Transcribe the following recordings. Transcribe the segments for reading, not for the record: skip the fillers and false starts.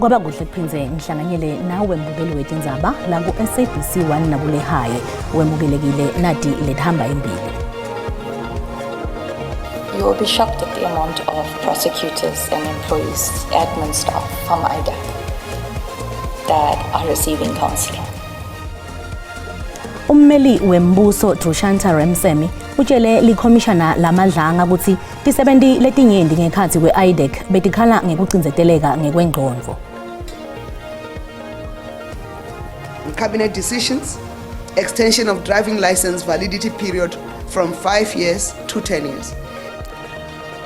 Kwaba kuhle kuphindze ngihlanganyele nawe mbukeli wetindzaba la ku SABC 1 nakule haye wemukelekile nati lethamba embili. You will be shocked at the amount of prosecutors and employees, admin staff from IDAC that are receiving counseling. Ummeli wembuso Trushanta Ramsemi utshele likhomishana lamadlanga ukuthi tisebenzi letinyenti ngekhathi kwe-IDAC betikhala ngekucindzeteleka ngekwengqondo. Cabinet decisions, extension of driving license validity period from 5 years to 10 years.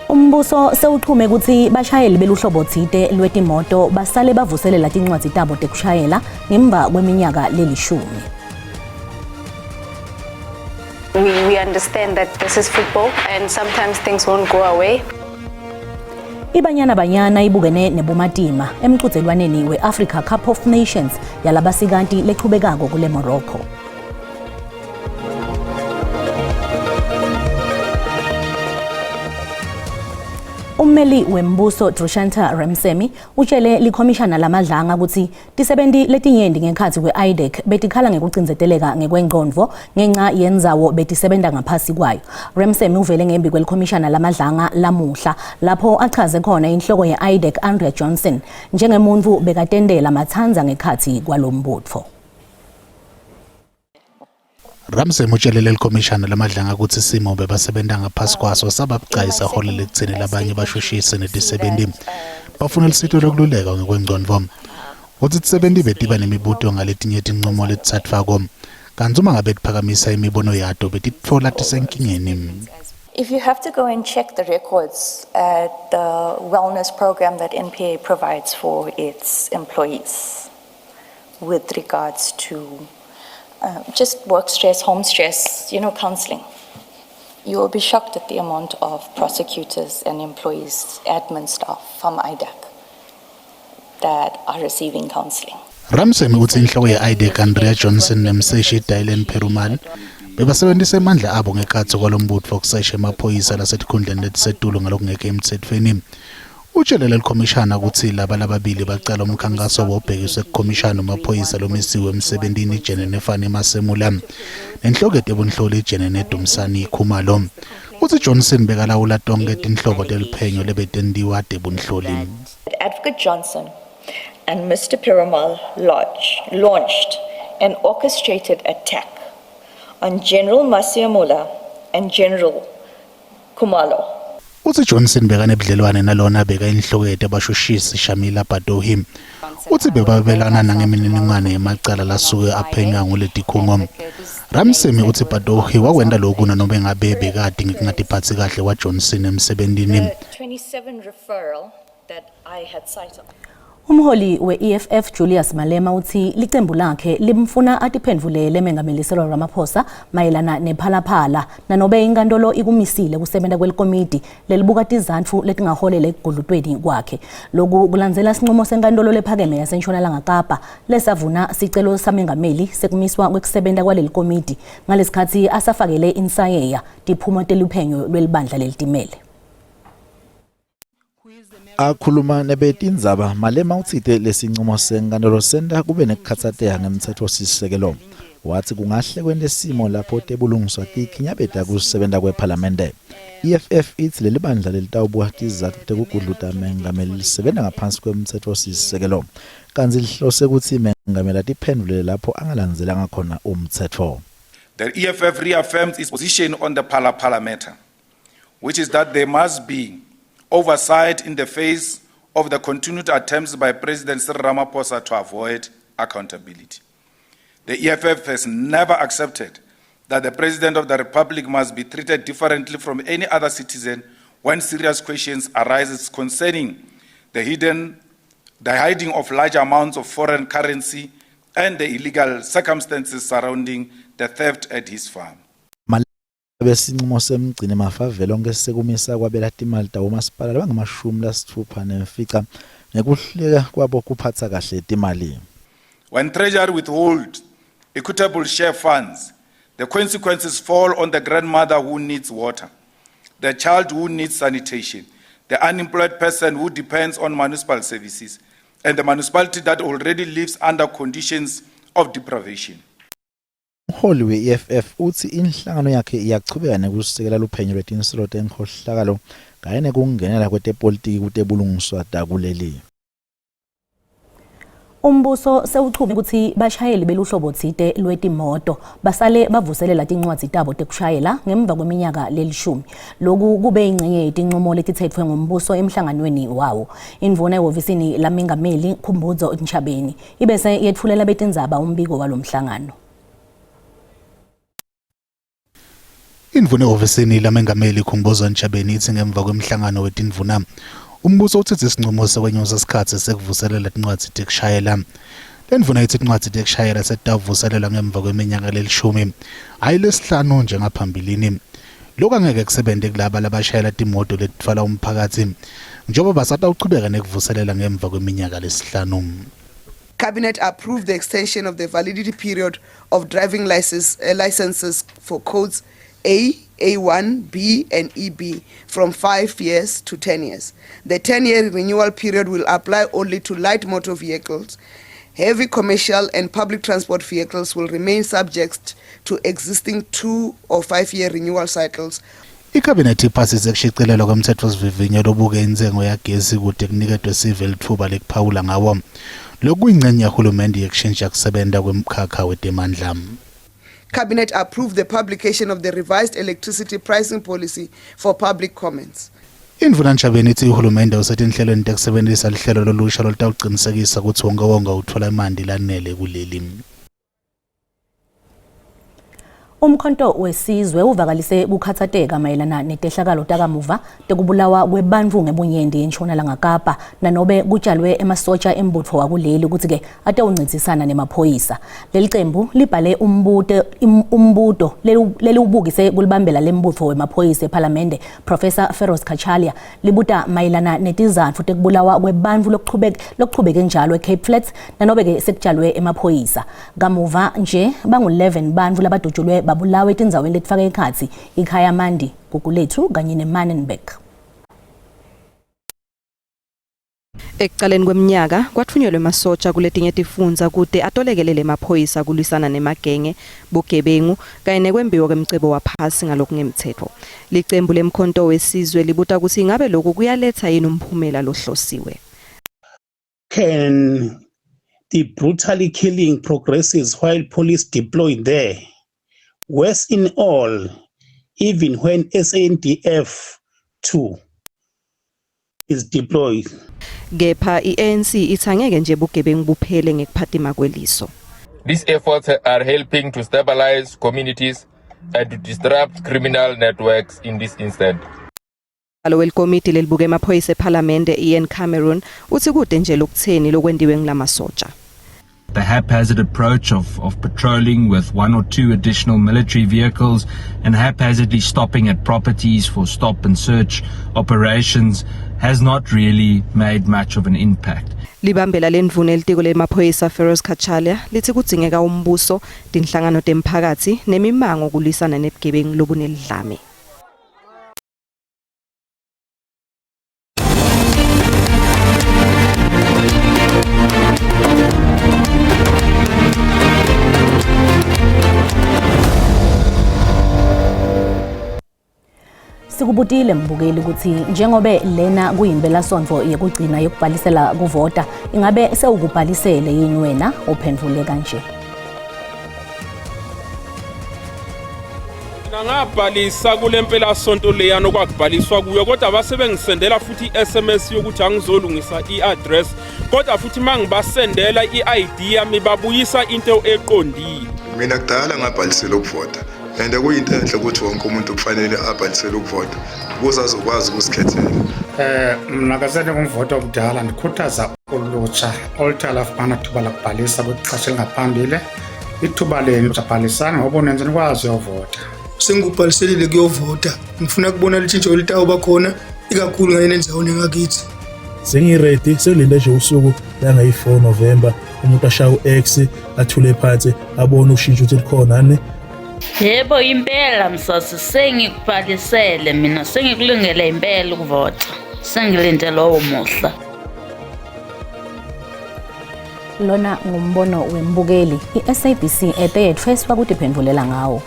Umbuso sewuchume ukuthi bashayeli beluhlobo thide lwetimoto basale bavuselela tincwadzi tabo tekushayela ngemva kweminyaka lelishumi. We understand that this is football and sometimes things won't go away. Ibanyana Banyana ibukene nebumatima emqhudelwaneni we-Africa Cup of Nations yalabasikanti leqhubekako kule Morocco. Ummeli wembuso Trushanta Ramsemi utshele likhomishana lamadlanga ukuthi tisebenzi letinyenti ngekhathi kwe-IDAC betikhala ngekucindzeteleka ngekwengqondo ngenxa yendzawo betisebenta ngaphasi kwayo. Ramsemi uvele ngembi kwelikhomishana lamadlanga lamuhla lapho achaze khona inhloko ye-IDAC Andrea Johnson njengemuntfu bekatendela mathanza ngekhathi kwalombutfo. Ramsemi utshelele likhomishana lamadlanga ukuthi simo bebasebenza ngaphasi kwaso sababucayisa holele ekutheni labanye bashushise netisebenzi bafuna lisito lokululeka ngekwengqondo. Uthi tisebenzi betiba nemibuto ngaletinye tinqumo letithathwako kanti uma ngabe tiphakamisa imibono yato betitfola tisenkingeni. If you have to go and check the records at the wellness program that NPA provides for its employees with regards to just work stress, home stress, counseling. You will be shocked at the amount of prosecutors and employees, admin staff from IDAC that are receiving counseling. Ramsemi uthi inhloko ye-IDAC Andrea Johnson nemseshi Dylan Perumal bebasebenzisa amandla abo ngekhathi kwalombutfo wokusesha emaphoyisa lasetikhundleni letisetulu ngalokungeke emthethweni. Utshelele likhomishana ukuthi laba lababili bacala umkhankaso wobhekiswe kukhomishana umaphoyisa lomisiwe emsebenzini iJenene Fane Masemula nenhloko etebunhloli iJenene Dumsani Khumalo. Uthi Johnson bekalawula tonke tinhlobo teliphenyo lebetendiwa tebunhloli. Advocate Johnson and Mr. Perumal launched an orchestrated attack on General Masemula and General Khumalo. Uthi Johnson bekanebudlelwane nalona beka inhloko yetebashushisi Shamila Batohi. Uthi bebabelana nangemininingwane yemacala lasuke aphenywa ngoletikhungo. Ramsemi uthi Batohi wakwenda lokhu noma ngabe bekade ngingatiphathi kahle wa Johnson emsebenzini. 27 referral that I had cited. Umholi we-EFF Julius Malema uthi licembu lakhe limfuna atiphendvulele mengameli Cyril Ramaphosa mayelana nephalaphala nanobe inkantolo ikumisile kusebenza kwelikomiti lelibuka tizatfu letingaholela ekugudlutweni kwakhe. Lokhu kulandzela sinqumo senkantolo lephakeme yaseNtshonalanga Kapa lesavuna sicelo samengameli sekumiswa kwekusebenza kwaleli komiti ngalesikhathi asafakele insayeya tiphumo teluphenyo lwelibandla lelitimele. Akhuluma nebetindzaba Malema utsite lesinqumo senkantolo senta kube nekukhatsateha ngemtsetfosisekelo. Wathi kungahle kwente simo lapho tebulungiswa tikhinyabeta kusebenza kwePhalamende. EFF ithi leli bandla lelitawubuka tizatfu tekugudluta mengameli lisebenza ngaphansi kwemtsetfosisekelo. Kanti lihlose ukuthi mengameli atiphendvulele lapho angalandzelanga khona umtsetfo. The EFF reaffirms its position on the Phala matter, which is that there must be oversight in the face of the continued attempts by President Cyril Ramaphosa to avoid accountability. The EFF has never accepted that the President of the Republic must be treated differently from any other citizen when serious questions arise concerning the hiding of large amounts of foreign currency and the illegal circumstances surrounding the theft at his farm. Besinqumo semgcine mafavelo lonke sekumisa kwabela timali tawo masipala abangamashumi ngekuhleka kwabo kuphatha kahle timali. When Treasury withholds equitable share funds, the consequences fall on the grandmother who needs water, the child who needs sanitation, the unemployed person who depends on municipal services, and the municipality that already lives under conditions of deprivation. Umholi we-EFF uthi inhlangano yakhe iyachubeka nekusekela luphenyo lwetinsilo tenkhohlakalo kanye nekungenela kwetepolitiki kutebulungiswa dakuleli. Umbuso sewuchube ukuthi bashayeli beluhlobo thide lwetimoto basale bavuselela tincwadzi tabo tekushayela ngemva kweminyaka lelishumi. Lokhu kube ingcenye yetinqumo letithethwe ngumbuso emhlanganweni wawo. Indvuna ehhovisini lamengameli Khumbudzo Ntshabeni ibese yetfulela betindzaba umbiko walomhlangano. Indvuna ehhovisini lamengameli Khumbudzo Ntshabeni ithi ngemva kwemhlangano wetindvuna umbuso uthethe isinqumo sekwenyusa isikhathi sekuvuselela tincwadzi tekushayela. Lendvuna ithi tincwadzi tekushayela setavuselelwa ngemva kweminyaka lelishumi hayi lesihlanu njengaphambilini. Lokhu angeke kusebente kulaba labashayela timoto letitfwala umphakathi njengoba basatawuchubeka nekuvuselela ngemva kweminyaka lesihlanu. Cabinet approved the extension of the validity period of driving licenses for codes A, A1, B, and EB from 5 years to 10 years. The 10-year renewal period will apply only to light motor vehicles. Heavy commercial and public transport vehicles will remain subject to existing 2 or 5-year renewal cycles. ICabinet iphasise kushicilelwa kwemthethosivivinyo lobuke inzengo yagesi kude kuniketwe civil thuba lekuphawula ngawo. Lokhu ingcenye yahulumende yekushintsha kusebenza kwemkhakha wetemandla. Cabinet approved the publication of the revised electricity pricing policy for public comments. Indvuna Ntshabeni ithi uhulumende usethe inhlelweni tekusebenzisa lihlelo lolusha lolutawuqinisekisa ukuthi wonke uthola imali lanele kuleli. Umkhonto wesizwe uvakalise ukukhathateka mayelana netehlakalo takamuva tekubulawa kwebantfu ngebunyenti eNtshonalanga Kapa nanobe kutshalwe emasotsha embutfo wakuleli ukuthi ke atewuncitsisana nemaphoyisa. Leli qembu libhale umbuto leli ubukise kulibambela lembutfo wemaphoyisa eParliament Professor Feroz Khachalia libuta mayelana netizatfu tekubulawa kwebantfu lokuchubeke njalo eCape Flats nanobe ke sekutshalwe emaphoyisa. Kamuva nje bangu-11 bantfu labadutshulwe babulawe etindzaweni letifake ekhatsi ikhaya Mandi Gugulethu kanye neMannenberg. Ekuqaleni kweminyaka kwathunyelwe emasotsha kuletinye tifundza kude atolekelele emaphoyisa kulwisana nemagenge bugebengu kanye nekwembiwa kwemcebo waphasi ngalokungemthetho. Licembu lemkhonto wesizwe libuta ukuthi ingabe lokhu kuyaletha yini umphumela lohlosiwe. Can the brutally killing progresses while police deployed there? Worse in all, even when SANDF 2 is deployed. Kepha iANC ithangeke nje bugebengu buphele ngekuphatima kweliso. These efforts are helping to stabilize communities and to disrupt criminal networks in this instant. Alo welcommittee lelibuke emaphoyisa eParliament Ian Cameron uthi kude nje lokutheni lokwendiwe ngilamasotsha. The haphazard approach of patrolling with 1 or 2 additional military vehicles and haphazardly stopping at properties for stop and search operations has not really made much of an impact. Libambela lendvuna elitiko lemaphoyisa Feroz Khachalia lithi kudzingeka umbuso, tinhlangano temphakatsi nemimango kulwisana nebugebengu lobunelidlame. Sikubutile mbukeli ukuthi njengobe lena kuyimpelasonto yekugcina yokubhalisela kuvota ingabe sewukubhalisele yini wena ophendvule kanje. Ngabhalisa kule mpelasonto leya nokwakubhaliswa kuyo kodwa basebengisendela futhi SMS yokuthi angizolungisa iaddress kodwa futhi mangibasendela iID yami babuyisa into eqondile. Mina kudala ngabhalisela ukuvota. And kuyinto enhle ukuthi wonke umuntu kufanele abhalisele ukuvota ukuze azokwazi ukuzikhethela. Mina kasele ngumvoto okudala ndikhuthaza ulutsha oluthala afana thuba lokubhalisa kwixesha lingaphambili. Ithuba lenu zabhalisana ngoba nenze nikwazi ukuvota. Sengubhaliselile kuyovota. Ngifuna kubona litshintsho elitawuba khona ikakhulu ngene nendzaweni ngakithi. Sengiredi selinde nje usuku langayi4 November umuntu ashaya uX athule phansi abone ushintsho ukuthi likhona ne. Yebo impela msasi sengikubhalisele mina sengikulungele impela ukuvota. Sengilinde lowo muhla. Lona ngumbono wembukeli iSABC ethe first wakutiphendulela ngawo.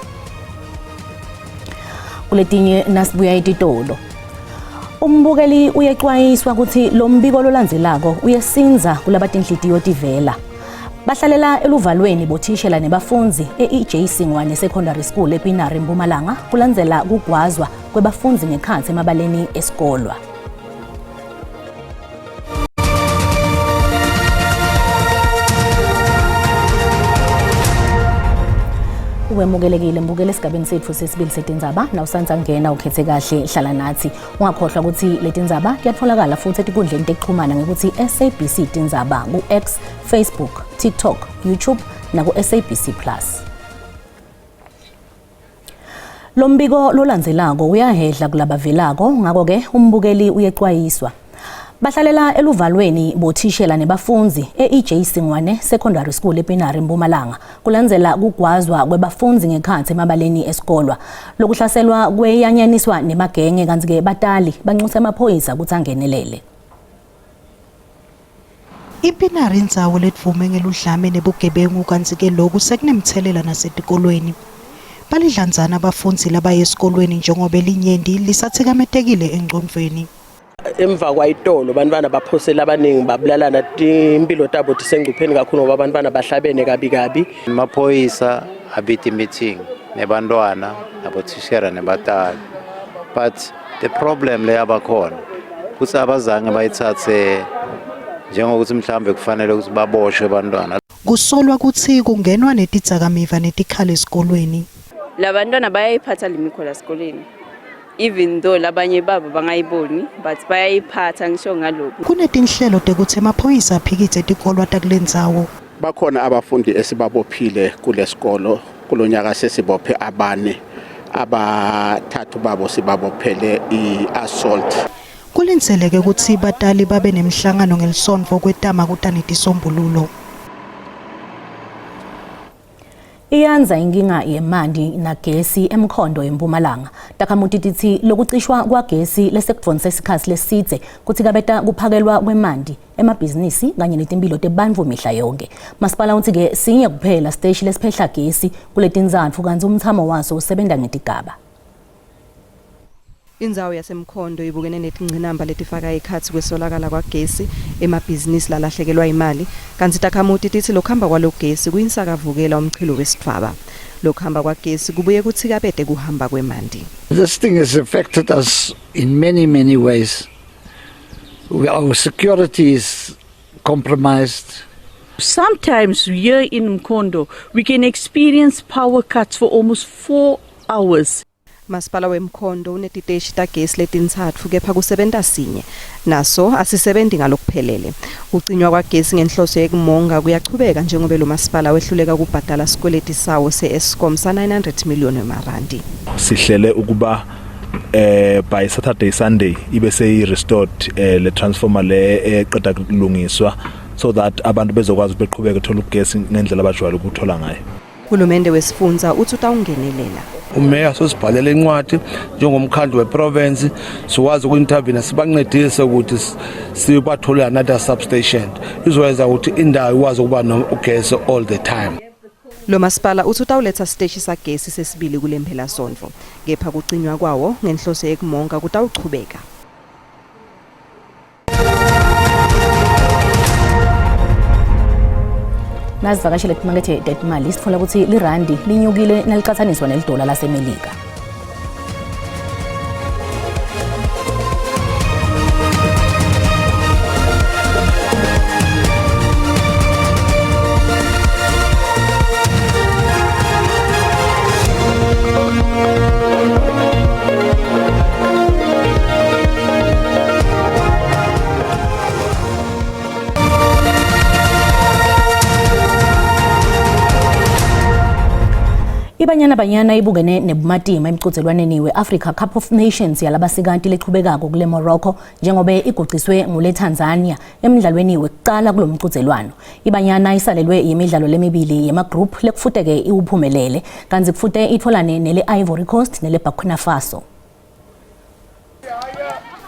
Kuletinye nasibuya eTitolo. Umbukeli uyexwayiswa ukuthi lo mbiko lolandzelako uyesinza kulabatinhlitiyo tivela. Bahlalela eluvalweni bothishela nebafundzi e-EJ Singwane Secondary School ePinari Mpumalanga kulandzela kugwazwa kwebafundzi ngekhatsi emabaleni esikolwa. Wemukelekile mbukele esigabeni sethu sesibili setindzaba nawusanza ngena ukhethe kahle hlala nathi ungakhohlwa ukuthi letindzaba kuyatholakala futhi etinkundleni tekuxhumana ngokuthi SABC tindzaba ku-X, Facebook, TikTok, YouTube naku SABC Plus. Lo mbiko lolandzelako uyahedla kulabavelako ngako ke umbukeli uyexwayiswa. Bahlalela eluvalweni bothishela nebafundzi e-EJ Singwane Secondary School ePinari Mpumalanga kulandzela kugwazwa kwebafundzi ngekhatsi emabaleni esikolwa lokuhlaselwa kweyanyaniswa nemagenge kanti ke batali banxusa amaphoyisa ukuthi angenelele. iPinari indzawo letvume ngeludlame nebugebengu kanti ke lokhu sekunemthelela nasetikolweni. Balidlandzana abafundzi labaye esikolweni njengoba elinyenti lisathikametekile engcondvweni. Emva kwayitolo bantwana baphosela abaningi babulalana impilo tabo tisengcupheni kakhulu ngoba bantwana bahlabene kabi. Amaphoyisa abiti meeting nebantwana nabothishera nebatali. But the problem le abakhona kuthi abazange bayithathe njengokuthi mhlambe kufanele ukuthi baboshwe bantwana. Kusolwa ukuthi kungenwa netidzakamiva netikhali esikolweni. Labantwana bayayiphatha limikhola esikoleni. Even though labanye babo bangayiboni but bayayiphatha ngisho ngalokho. Kunetinhlelo tekuthi amaphoyisa aphikithe tikolwa takulendzawo. Bakhona abafundi esibabophile kulesikolo kulonyaka sesibophe abane abathathu babo sibabophele iassault. Kulindzeleke ukuthi batali babe nemhlangano ngelisonto kwetama kutanetisombululo. Iyanza inkinga yemandi nagesi emkhondo eMpumalanga. Takhamuti tithi lokucishwa kwagesi lesekudvonisa isikhathi lesidze kuthi kabeta kuphakelwa kwemandi emabhizinisi kanye netimpilo tebantfu mihla yonke. Masipala uthi ke sinye kuphela siteshi lesiphehla gesi kuletindzatfu kanti umthamo waso usebenza ngetigaba. Indzawo yasemkhondo ibukene netingcinamba letifaka ikhatsi kwesolakala kwagesi emabhizinisi lalahlekelwa imali kanti takhamuti tithi lokhamba kwalogesi kuyinsakavukela umchilo wesitfaba. Lokhamba kwagesi kubuye kuthi kabete kuhamba kwemandi. This thing has affected us in many ways. Our security is compromised. Sometimes here in Mkhondo we can experience power cuts for almost 4 hours. Masipala wemkhondo unetiteshi tagesi letintsatfu kepha kusebenta sinye naso asisebenzi ngalokuphelele. Ucinywa kwagesi ngenhloso yekumonga kuyachubeka njengoba lo masipala wehluleka ukubhadala sikweleti sawo se-Eskom sa 900 million emarandi. Sihlele ukuba by Saturday Sunday ibe seyi-restored le transformer le eqeda kulungiswa so that abantu bezokwazi beqhubeka uthola ugesi ngendlela abajwayele ukuthola ngayo. Uhulumende wesifundza uthi utawungenelela. Umeya sosibhalela incwadi njengomkhandlu weprovince siwazi ukuintervene sibancedise ukuthi sibathola another substation izokwenza ukuthi indawo ikwazi ukuba nogesi all the time. Lo masipala uthi utawuletha siteshi sagesi sesibili kulempela sonto kepha kucinywa kwawo ngenhloso yekumonga kutawuchubeka. Nazivakashele kumakethe detimali sifuna ukuthi lirandi linyukile nalicathaniswa nelidola laseMelika. Ibanyana ibukene nebumatima emqhudelwaneni we-Africa Cup of Nations yalabasikati leqhubekako kule Morocco njengoba iguciswe ngule Tanzania emidlalweni wekuqala kulomqhudelwano. Ibanyana isalelwe yimidlalo lemibili yemagroup lekufuteke iwuphumelele kanti kufute itholane nele Ivory Coast nele Burkina Faso.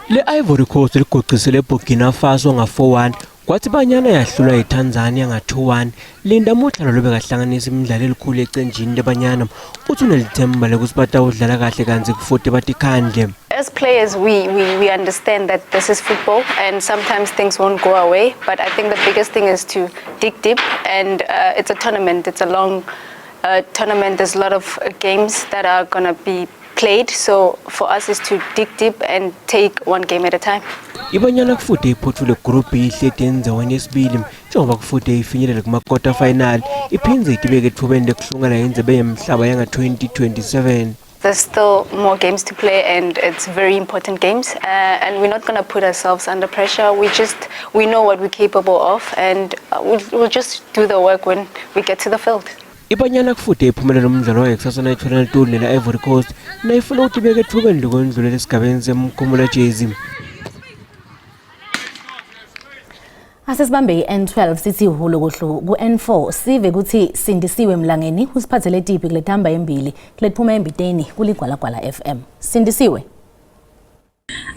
Le Ivory Coast ligucisele Burkina Faso nga 4-1 Kwathi Banyana yahlulwa eTanzania nga2-1 Linda Motlhalo lobekahlanganisa imidlalo elikhulu ecenjini leBanyana uthi unelithemba lokuthi batawudlala kahle kanzi kufuthi batikhandle. As players, we understand that this is football and sometimes things won't go away. But I think the biggest thing is to dig deep, and it's a tournament. It's a long tournament. There's a lot of games that are going to be played. So for us is to dig deep and take one game at a time. Ibanyana kufuthi iphothule group ihlete enzaweni yesibili njengoba kufuthi ifinyelele kuma quarter final iphinze itibeke ethubeni lekuhlungana yenzebe yemhlaba yanga 2027. There's still more games to play, and it's very important games. And we're not going to put ourselves under pressure. We know what we're capable of, and we'll just do the work when we get to the field. Ibanyana kufuthi iphumelela umdlalo wayekusasa national tour nela Ivory Coast nayifuna ukuthi ibeke ethubeni lokondlulela esigabeni semkhumula jezi. Asesibambe N12 sithi uhulu kuhlu ku N4 sive ukuthi Sindisiwe Mlangeni usiphathele tipi kulethamba embili kulephuma embiteni kuligwalagwala FM. Sindisiwe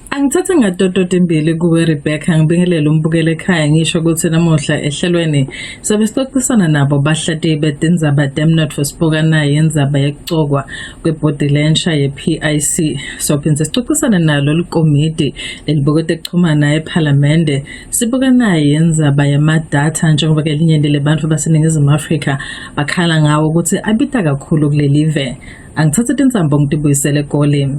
Angithatha ngadodoti embili kuwe Rebecca ngibingelela umbukele ekhaya ngisho ukuthi namuhla ehlelweni sobe sixoxisana nabo bahlati betindzaba Demnot for Spokana yenzaba yekucokwa kwebhodi lensha ye-PIC sophinze sixoxisana nalo likomiti elibukete ekuchumana eParliament sibukana yenzaba yamadata njengoba ke linyende lebantu baseningizimu Afrika bakhala ngawo ukuthi abita kakhulu kulelive. Angithatha tindzaba ngitibuyisele egoli.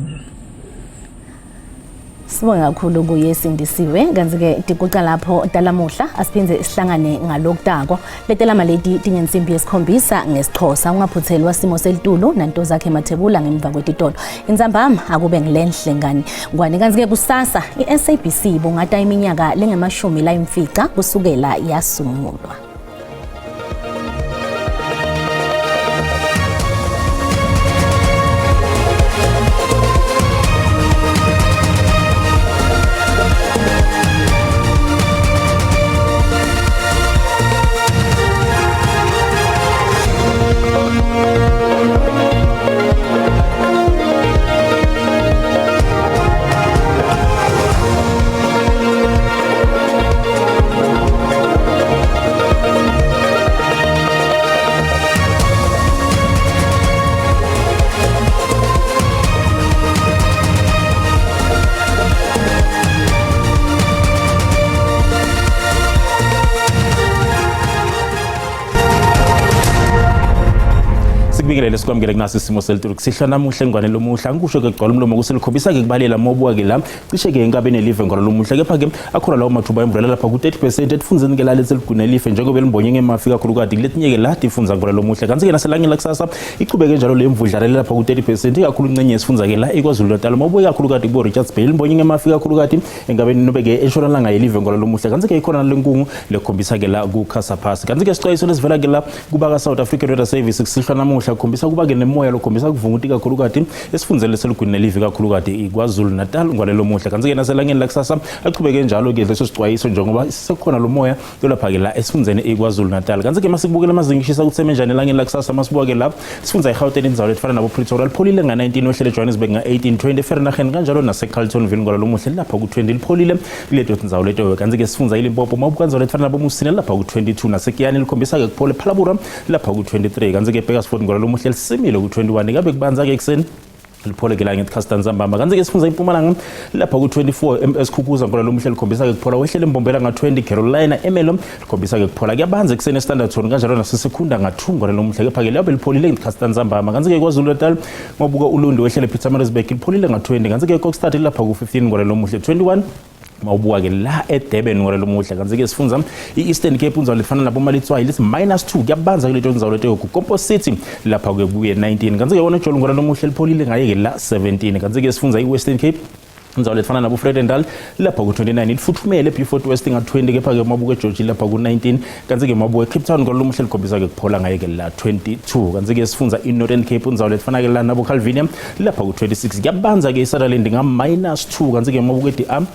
Sibonga kakhulu kuye Sindisiwe kanzi ke tikuqa lapho dalamuhla asiphinze sihlangane ngalokutako letela maledi tinyensimbi yesikhombisa ngesixhosa ungaphuthelwa simo selitulo nanto zakhe mathebula ngemva kwetitolo inzambama akube ngilenhle ngani ngwane kanzi ke kusasa iSABC bongata iminyaka lengemashumi la imfica kusukela yasungulwa. Ngibingelele sikwamukele kunasi isimo selitulu kusihla namuhle ngwane lomuhla ngisho ke gcwala umlomo kuselikhombisa ke kubalela mobuka ke la cishe ke enkabeni elive ngalo lomuhla kepha ke akhona lawo mathuba emvula lapha ku 30% efunzeni ke la letseliguna elive njengoba elibonye ngemafi kakhulu kade kuletinye ke la difunza ngalo lomuhla kanti ke naselangeni lakusasa iqhubeke njalo lemvudla lapha ku 30% kakhulu incenye esifunza ke la eKwaZulu Natal mobuka kakhulu kade kubo Richards Bay elibonye ngemafi kakhulu kade enkabeni nobe ke eshonalanga elive ngalo lomuhla kanti ke ikhona lenkungu lekhombisa ke la ku Casa Pass kanti ke sixwayiso lesivela ke la kuba ka South African Weather Service kusihla namuhla khombisa kuba ke nemoya lokhombisa kuvunguti kakhulu kade esifunzele seligwini elive kakhulu kade iKwaZulu Natal ngwalelo muhla kanti ke naselangeni lakusasa aqhubeke njalo ke leso sixwayiso njengoba sisekhona lo moya yolapha ke la esifunzene iKwaZulu Natal kanti ke masikubukela amazingishisa kutheme njani elangeni lakusasa masibuka ke la sifunza iGauteng indzawo lefana nabo Pretoria lipholile nga19 wehlele Johannesburg nga1820 Vereeniging kanjalo naseCarltonville ngwalelo muhla lapha ku20 lipholile kuleto indzawo leto kanti ke sifunza iLimpopo mawukanzo lefana nabo Musine lapha ku22 naseKiyani likhombisa ke kuphole Phalabura lapha ku23 kanti ke Bakersford ngwalelo muhla lisimile ku21 ngabe kubanza ke ekseni liphole ke la ngeCastan Zambamba kanti ke sifunza iMpumalanga lapha ku24 MS Khukhuza ngalo lomuhle likhombisa ke kuphola wehlele Mbombela nga20 Carolina Emelo likhombisa ke kuphola kuyabanza eksene Standard Zone kanjalo nasesekunda nga2 ngalo lomuhle kepha ke labe lipholile ngeCastan Zambamba kanti ke KwaZulu Natal ngobuka uLundi wehlele Pietermaritzburg lipholile nga20 kanti ke Kokstad lapha ku15 ngalo lomuhle 21 mawubuka ke la eDurban ngalo lomuhla kanti ke sifunza iEastern Cape unzawo lefana nabo Malitswayi lithi -2 kuyabanza kuleto indzawo leto ku Composite lapha ke kuye 19 kanti ke wona Jolo ngalo lomuhla lipholile ngaye ke la 17 kanti ke sifunza iWestern Cape indzawo lefana nabo Vredendal lapha ku29 lifuthumele Beaufort West nga20 kepha ke mabuka eGeorge lapha ku19 kanti ke mabuka eCape Town ngalo lomuhla likhombisa ke kuphola ngaye ke la 22 kanti ke sifunza iNorthern Cape unzawo lefana ke la nabo Calvinia lapha ku26 kuyabanza ke iSutherland nga -2 kanti ke mabuka eDiam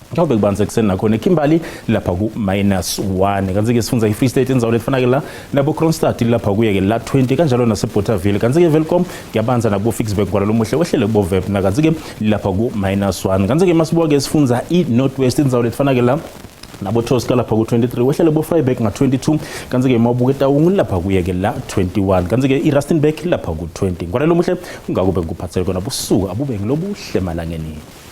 Ngawube kubanze kuseni nakhona eKimberley lapha ku -1 kanti ke sifunza iFree State indzawo lefana ke la nabo Kroonstad lapha kuye ke la 20 kanjalo naseBothaville kanti ke Welcome kuyabanza nabo Ficksburg kwalo lomuhle wehlele kubo Vep na kanti ke lapha ku -1 kanti ke masibuka ke sifunza iNorth West indzawo lefana ke la nabo Tosca lapha ku-23 wehlele bo-Freiburg nga-22 kanti-ke Mabuke Taung lapha kuye-ke la 21 kanti-ke i-Rustenburg lapha ku-20 ngwanelo muhle ungakube ngikuphathele kona busuku abube ngilobuhle malangeni.